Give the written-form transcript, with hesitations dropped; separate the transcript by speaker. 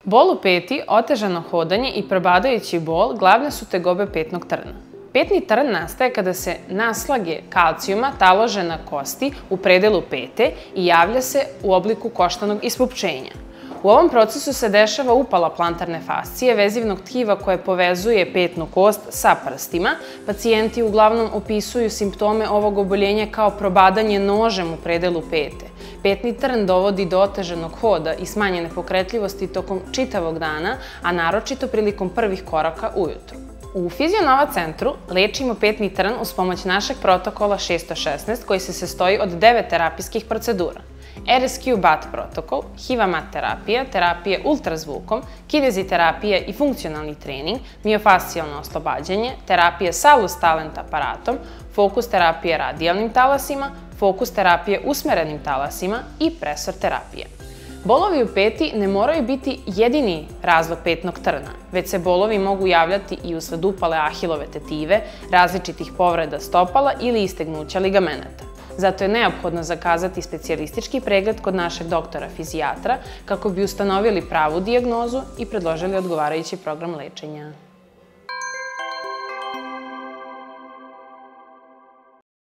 Speaker 1: Bol u peti, otežano hodanje i probadajući bol glavne su tegobe petnog trna. Petni trn nastaje kada se naslage kalcijuma talože na kosti u predelu pete i javlja se u obliku koštanog ispupčenja. U ovom procesu se dešava upala plantarne fascije, vezivnog tkiva koje povezuje petnu kost sa prstima. Pacijenti uglavnom opisuju simptome ovog oboljenja kao probadanje nožem u predelu pete. Petni trn dovodi do otežanog hoda i smanjene pokretljivosti tokom čitavog dana, a naročito prilikom prvih koraka ujutru. U Fizionova centru lečimo petni trn uz pomoć našeg protokola 616 koji se sastoji od 9 terapijskih procedura. RSQ BAT protokol, HIVA-MAT terapija, terapije ultrazvukom, kineziterapija i funkcionalni trening, miofascijalno oslobađanje, terapije sa Lus-Talent aparatom, fokus terapije radijalnim talasima, fokus terapije usmerenim talasima i presor terapije. Bolovi u peti ne moraju biti jedini razlog petnog trna, već se bolovi mogu javljati i usled upale ahilove tetive, različitih povreda stopala ili istegnuća ligamenata. Zato je neophodno zakazati specijalistički pregled kod našeg doktora fizijatra kako bi ustanovili pravu dijagnozu i predložili odgovarajući program lečenja.